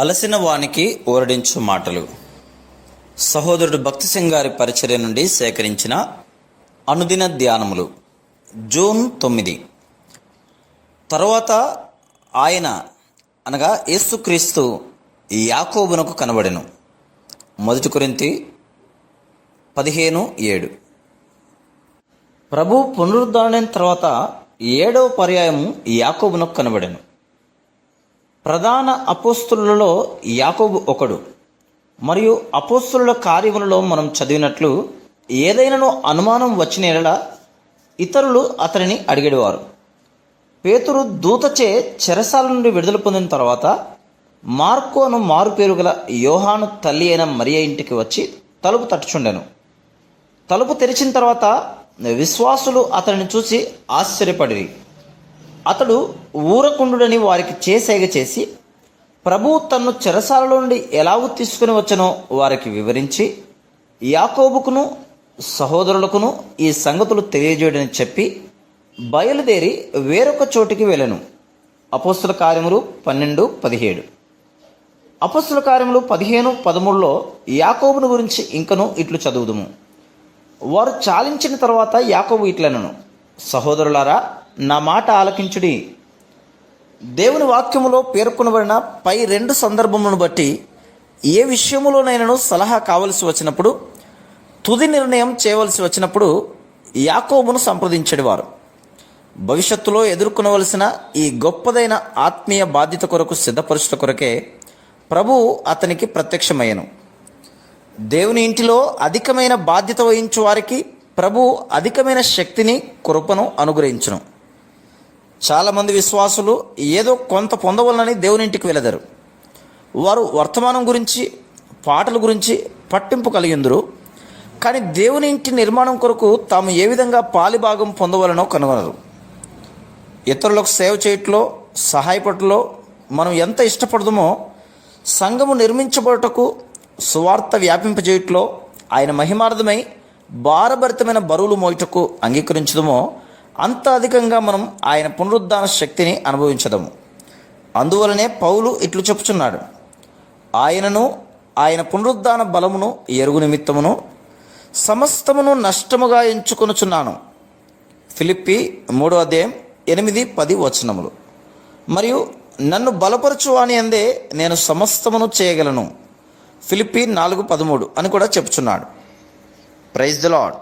అలసిన వానికి ఓరడించు మాటలు. సహోదరుడు భక్తి సింగ్ గారి పరిచర్య నుండి సేకరించిన అనుదిన ధ్యానములు. జూన్ 9. తరువాత ఆయన అనగా యేసుక్రీస్తు యాకోబునకు కనబడెను. 1 కొరింథీ 15:7. ప్రభు పునరుద్ధరణైన తర్వాత 7వ పర్యాయం యాకోబునకు కనబడెను. ప్రధాన అపోస్తలులలో యాకోబు ఒకడు. మరియు అపోస్తలుల కార్యములలో మనం చదివినట్లు ఏదైనాను అనుమానం వచ్చిన యెడల ఇతరులు అతనిని అడిగేవారు. పేతురు దూతచే చెరసాల నుండి విడుదల పొందిన తర్వాత మార్కు అను మారుపేరు గల యోహాను తల్లి అయిన మరియ ఇంటికి వచ్చి తలుపు తట్టుచుండెను. తలుపు తెరిచిన తర్వాత విశ్వాసులు అతనిని చూసి ఆశ్చర్యపడిరి. అతడు ఊరకుండుడని వారికి చేసేగ చేసి ప్రభువు తన్ను చెరసాలలో నుండి ఎలాగూ తీసుకుని వచ్చనో వారికి వివరించి యాకోబుకును సహోదరులకును ఈ సంగతులు తెలియజేయడని చెప్పి బయలుదేరి వేరొక చోటికి వెళ్ళెను. అపోస్తల కార్యములు 12:17. అపోస్తల కార్యములు 15:13లో యాకోబును గురించి ఇంకను ఇట్లు చదువుదుము. వారు చాలించిన తర్వాత యాకోబు ఇట్లనెను, సహోదరులారా, నా మాట ఆలకించుడి. దేవుని వాక్యములో పేర్కొనబడిన పై 2 సందర్భములను బట్టి ఏ విషయములోనైనాను సలహా కావలసి వచ్చినప్పుడు, తుది నిర్ణయం చేయవలసి వచ్చినప్పుడు యాకోబును సంప్రదించేవారు. భవిష్యత్తులో ఎదుర్కొనవలసిన ఈ గొప్పదైన ఆత్మీయ బాధ్యత కొరకు సిద్ధపరుచుట కొరకే ప్రభువు అతనికి ప్రత్యక్షమయ్యను. దేవుని ఇంటిలో అధికమైన బాధ్యత వహించు వారికి ప్రభువు అధికమైన శక్తిని, కృపను అనుగ్రహించును. చాలామంది విశ్వాసులు ఏదో కొంత పొందవలనని దేవుని ఇంటికి వెళదరు. వారు వర్తమానం గురించి, పాటల గురించి పట్టింపు కలిగిందురు. కానీ దేవుని ఇంటి నిర్మాణం కొరకు తాము ఏ విధంగా పాలిభాగం పొందవలనో కనుగొనరు. ఇతరులకు సేవ చేయట్లో, సహాయపడటంలో మనం ఎంత ఇష్టపడదుమో, సంఘము నిర్మించబడుటకు, సువార్త వ్యాపింపజేయట్లో, ఆయన మహిమార్థమై భారభరితమైన బరువులు మోయుటకు అంగీకరించదమో అంత అధికంగా మనం ఆయన పునరుద్ధాన శక్తిని అనుభవించదము. అందువలనే పౌలు ఇట్లు చెప్పుచున్నాడు, ఆయనను ఆయన పునరుద్ధాన బలమును ఎరుగు నిమిత్తమును సమస్తమును నష్టముగా ఎంచుకొనుచున్నాను. ఫిలిప్పీ 3:8-10 మరియు నన్ను బలపరచు అని అందే నేను సమస్తమును చేయగలను. ఫిలిప్పీ 4:13 అని కూడా చెప్పుచున్నాడు. Praise the lord.